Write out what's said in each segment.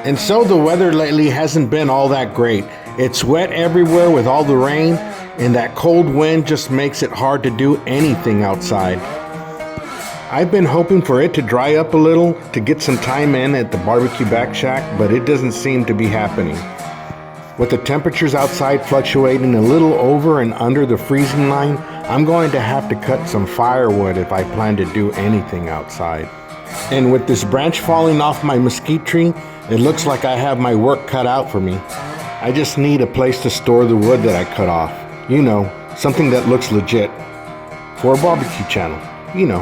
And so the weather lately hasn't been all that great. It's wet everywhere with all the rain, and that cold wind just makes it hard to do anything outside. I've been hoping for it to dry up a little to get some time in at the barbecue back shack, but it doesn't seem to be happening. With the temperatures outside fluctuating a little over and under the freezing line, I'm going to have to cut some firewood if I plan to do anything outside. And with this branch falling off my mesquite tree, it looks like I have my work cut out for me. I just need a place to store the wood that I cut off. You know, something that looks legit. For a barbecue channel, you know.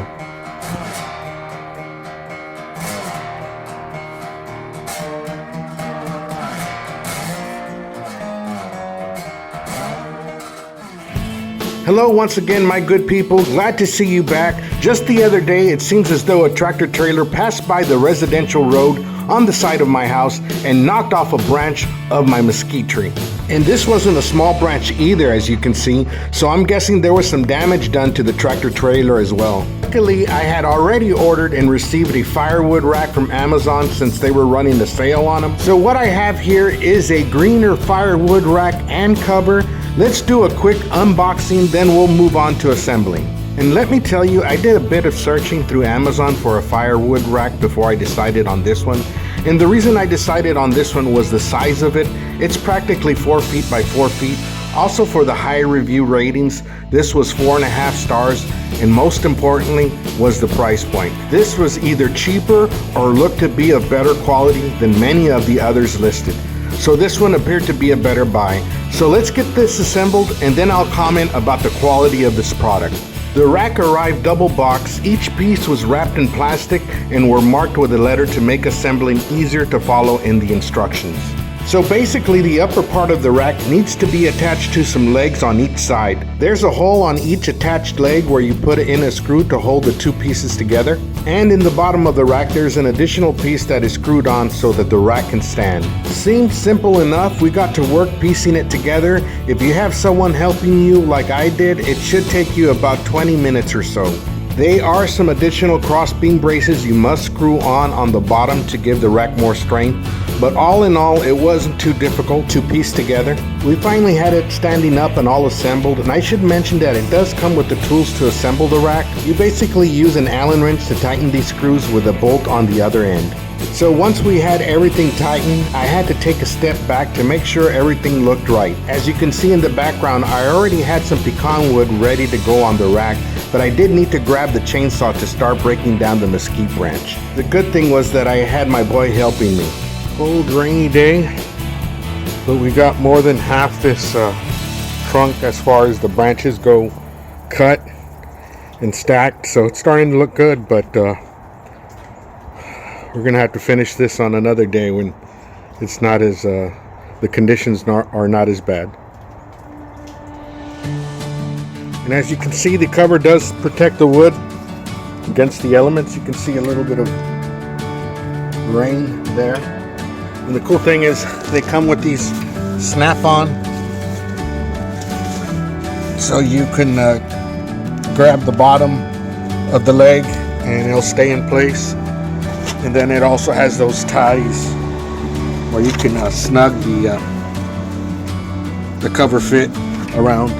Hello once again, my good people. Glad to see you back. Just the other day, it seems as though a tractor trailer passed by the residential road on the side of my house and knocked off a branch of my mesquite tree. And this wasn't a small branch either, as you can see, so I'm guessing there was some damage done to the tractor trailer as well. Luckily, I had already ordered and received a firewood rack from Amazon since they were running the sale on them. So what I have here is a greener firewood rack and cover. Let's do a quick unboxing, then we'll move on to assembling. And let me tell you, I did a bit of searching through Amazon for a firewood rack before I decided on this one. And the reason I decided on this one was the size of it. It's practically 4 feet by 4 feet. Also for the high review ratings, this was 4.5 stars. And most importantly was the price point. This was either cheaper or looked to be of better quality than many of the others listed. So this one appeared to be a better buy. So let's get this assembled and then I'll comment about the quality of this product. The rack arrived double boxed. Each piece was wrapped in plastic and were marked with a letter to make assembling easier to follow in the instructions. So basically the upper part of the rack needs to be attached to some legs on each side. There's a hole on each attached leg where you put in a screw to hold the two pieces together. And in the bottom of the rack there's an additional piece that is screwed on so that the rack can stand. Seems simple enough. We got to work piecing it together. If you have someone helping you like I did, it should take you about 20 minutes or so. There are some additional crossbeam braces you must screw on the bottom to give the rack more strength, but all in all it wasn't too difficult to piece together. We finally had it standing up and all assembled, and I should mention that it does come with the tools to assemble the rack. You basically use an Allen wrench to tighten these screws with a bolt on the other end. So once we had everything tightened, I had to take a step back to make sure everything looked right. As you can see in the background, I already had some pecan wood ready to go on the rack, but I did need to grab the chainsaw to start breaking down the mesquite branch. The good thing was that I had my boy helping me. Cold, rainy day, but we got more than half this trunk as far as the branches go cut and stacked, so it's starting to look good, but we're gonna have to finish this on another day when it's not as the conditions are not as bad. And as you can see, the cover does protect the wood against the elements. You can see a little bit of rain there. And the cool thing is they come with these snap-on, so you can grab the bottom of the leg and it'll stay in place. And then it also has those ties where you can snug the cover fit around.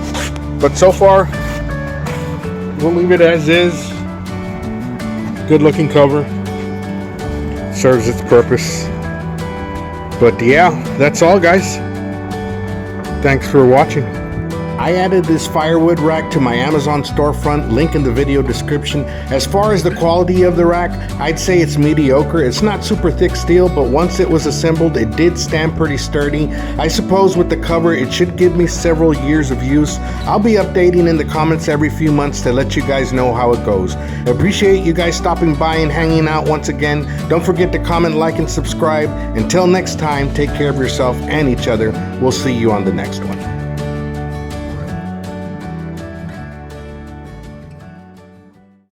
But so far, we'll leave it as is. Good looking cover. Serves its purpose. But yeah, that's all, guys. Thanks for watching. I added this firewood rack to my Amazon storefront, link in the video description. As far as the quality of the rack, I'd say it's mediocre. It's not super thick steel, but once it was assembled, it did stand pretty sturdy. I suppose with the cover, it should give me several years of use. I'll be updating in the comments every few months to let you guys know how it goes. I appreciate you guys stopping by and hanging out once again. Don't forget to comment, like, and subscribe. Until next time, take care of yourself and each other. We'll see you on the next one.